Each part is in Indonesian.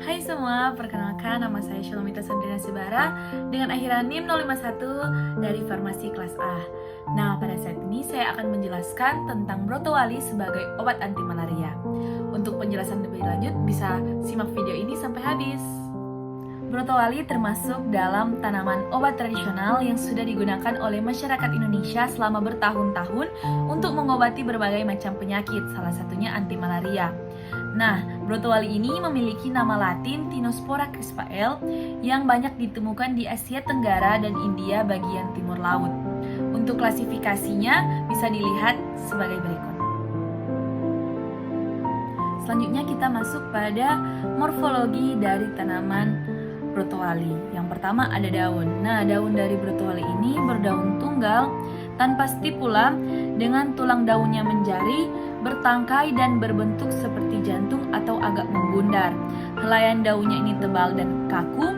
Hai semua, perkenalkan nama saya Shalomita Sandrina Sibara dengan akhiran NIM 051 dari Farmasi Kelas A. Nah, pada saat ini saya akan menjelaskan tentang brotowali sebagai obat anti malaria. Untuk penjelasan lebih lanjut, bisa simak video ini sampai habis. Brotowali termasuk dalam tanaman obat tradisional yang sudah digunakan oleh masyarakat Indonesia selama bertahun-tahun untuk mengobati berbagai macam penyakit, salah satunya anti malaria. Nah, brotowali ini memiliki nama latin Tinospora crispa L yang banyak ditemukan di Asia Tenggara dan India bagian timur laut. Untuk klasifikasinya bisa dilihat sebagai berikut. Selanjutnya kita masuk pada morfologi dari tanaman brotowali. Yang pertama ada daun. Nah, daun dari brotowali ini berdaun tunggal tanpa stipula dengan tulang daunnya menjari, bertangkai dan berbentuk seperti jantung atau agak membundar. Helaian daunnya ini tebal dan kaku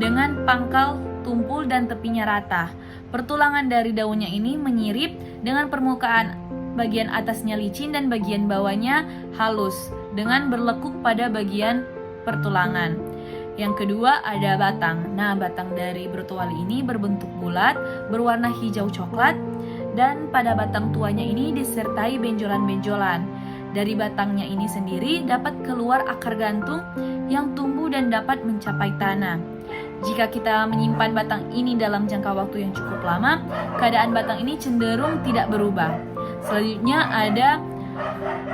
dengan pangkal tumpul dan tepinya rata. Pertulangan dari daunnya ini menyirip dengan permukaan bagian atasnya licin dan bagian bawahnya halus dengan berlekuk pada bagian pertulangan. Yang kedua ada batang. Nah, batang dari brotowali ini berbentuk bulat, berwarna hijau coklat, dan pada batang tuanya ini disertai benjolan-benjolan. Dari batangnya ini sendiri dapat keluar akar gantung yang tumbuh dan dapat mencapai tanah. Jika kita menyimpan batang ini dalam jangka waktu yang cukup lama, keadaan batang ini cenderung tidak berubah. Selanjutnya ada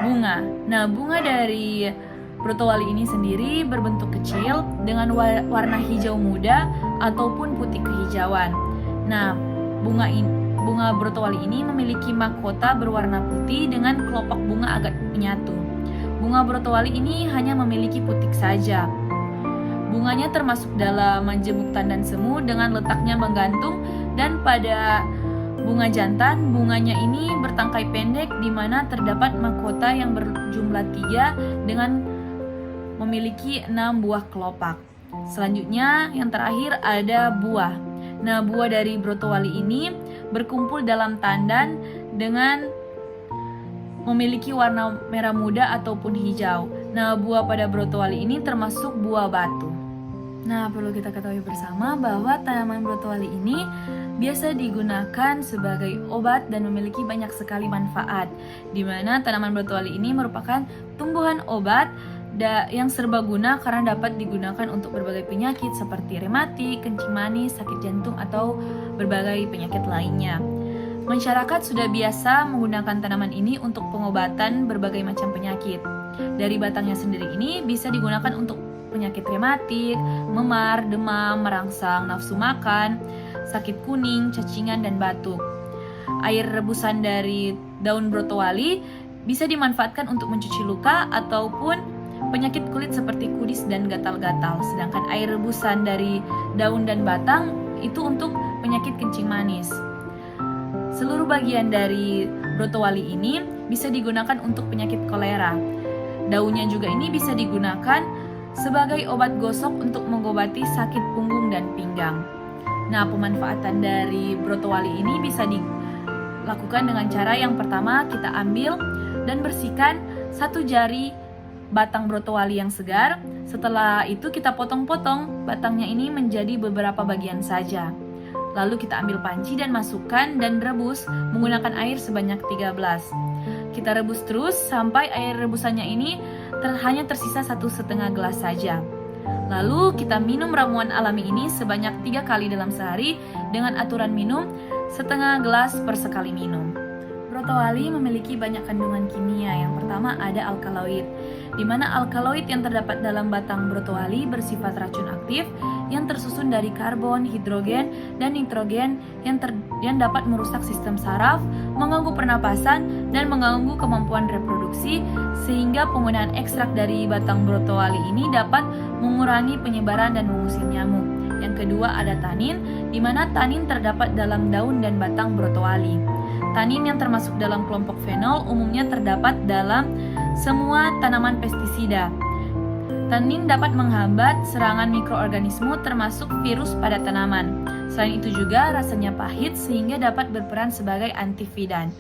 bunga. Nah, bunga dari brotowali ini sendiri berbentuk kecil dengan warna hijau muda ataupun putih kehijauan. Nah, bunga brotowali ini memiliki mahkota berwarna putih dengan kelopak bunga agak menyatu. Bunga brotowali ini hanya memiliki putik saja. Bunganya termasuk dalam majemuk tandan semu dengan letaknya menggantung, dan pada bunga jantan, bunganya ini bertangkai pendek di mana terdapat mahkota yang berjumlah 3 dengan memiliki 6 buah kelopak. Selanjutnya yang terakhir ada buah. Nah, buah dari brotowali ini berkumpul dalam tandan dengan memiliki warna merah muda ataupun hijau. Nah, buah pada brotowali ini termasuk buah batu. Nah, perlu kita ketahui bersama bahwa tanaman brotowali ini biasa digunakan sebagai obat dan memiliki banyak sekali manfaat, di mana tanaman brotowali ini merupakan tumbuhan obat yang serbaguna karena dapat digunakan untuk berbagai penyakit seperti rematik, kencing manis, sakit jantung, atau berbagai penyakit lainnya. Masyarakat sudah biasa menggunakan tanaman ini untuk pengobatan berbagai macam penyakit. Dari batangnya sendiri ini bisa digunakan untuk penyakit rematik, memar, demam, merangsang nafsu makan, sakit kuning, cacingan, dan batuk. Air rebusan dari daun brotowali bisa dimanfaatkan untuk mencuci luka ataupun penyakit kulit seperti kudis dan gatal-gatal. Sedangkan air rebusan dari daun dan batang itu untuk penyakit kencing manis. Seluruh bagian dari brotowali ini bisa digunakan untuk penyakit kolera. Daunnya juga ini bisa digunakan sebagai obat gosok untuk mengobati sakit punggung dan pinggang. Nah, pemanfaatan dari brotowali ini bisa dilakukan dengan cara yang pertama, kita ambil dan bersihkan 1 jari batang brotowali yang segar. Setelah itu kita potong-potong batangnya ini menjadi beberapa bagian saja. Lalu kita ambil panci dan masukkan dan rebus menggunakan air sebanyak 13. Kita rebus terus sampai air rebusannya ini hanya tersisa 1,5 gelas saja. Lalu kita minum ramuan alami ini sebanyak 3 kali dalam sehari dengan aturan minum setengah gelas per sekali minum. Brotowali memiliki banyak kandungan kimia. Yang pertama ada alkaloid, di mana alkaloid yang terdapat dalam batang brotowali bersifat racun aktif yang tersusun dari karbon, hidrogen, dan nitrogen yang dapat merusak sistem saraf, mengganggu pernapasan, dan mengganggu kemampuan reproduksi, sehingga penggunaan ekstrak dari batang brotowali ini dapat mengurangi penyebaran dan mengusir nyamuk. Yang kedua ada tanin, di mana tanin terdapat dalam daun dan batang brotowali. Tanin yang termasuk dalam kelompok fenol umumnya terdapat dalam semua tanaman pestisida. Tanin dapat menghambat serangan mikroorganisme termasuk virus pada tanaman. Selain itu juga rasanya pahit sehingga dapat berperan sebagai antividan.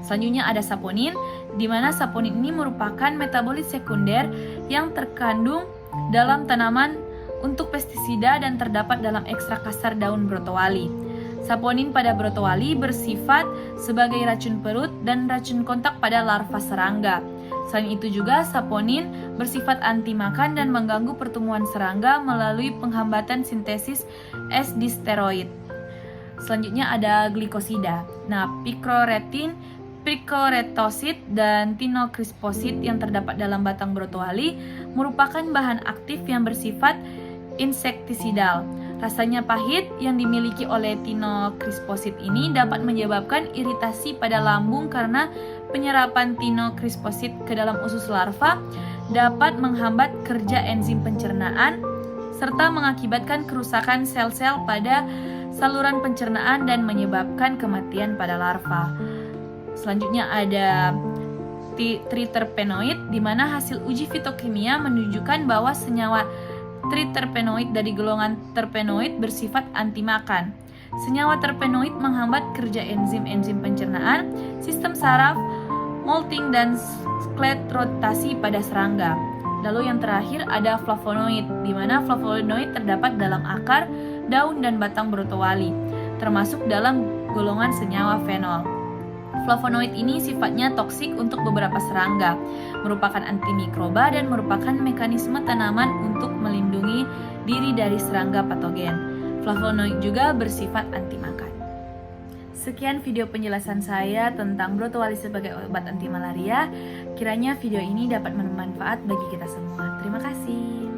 Selanjutnya ada saponin, di mana saponin ini merupakan metabolit sekunder yang terkandung dalam tanaman untuk pestisida dan terdapat dalam ekstrak kasar daun brotowali. Saponin pada brotowali bersifat sebagai racun perut dan racun kontak pada larva serangga. Selain itu juga saponin bersifat anti makan dan mengganggu pertumbuhan serangga melalui penghambatan sintesis S-disteroid. Selanjutnya ada glikosida. Nah, pikroretin, pikroretosit, dan tinokrisposid yang terdapat dalam batang brotowali merupakan bahan aktif yang bersifat insektisidal. Rasanya pahit yang dimiliki oleh tinokrisposid ini dapat menyebabkan iritasi pada lambung karena penyerapan tinokrisposid ke dalam usus larva dapat menghambat kerja enzim pencernaan serta mengakibatkan kerusakan sel-sel pada saluran pencernaan dan menyebabkan kematian pada larva. Selanjutnya ada triterpenoid, di mana hasil uji fitokimia menunjukkan bahwa senyawa triterpenoid dari golongan terpenoid bersifat anti makan. Senyawa terpenoid menghambat kerja enzim-enzim pencernaan, sistem saraf, molting, dan sklerotasi pada serangga. Lalu yang terakhir ada flavonoid, di mana flavonoid terdapat dalam akar, daun, dan batang brotowali, termasuk dalam golongan senyawa fenol. Flavonoid ini sifatnya toksik untuk beberapa serangga, merupakan antimikroba dan merupakan mekanisme tanaman untuk melindungi diri dari serangga patogen. Flavonoid juga bersifat anti makan. Sekian video penjelasan saya tentang brotowali sebagai obat anti malaria. Kiranya video ini dapat bermanfaat bagi kita semua. Terima kasih.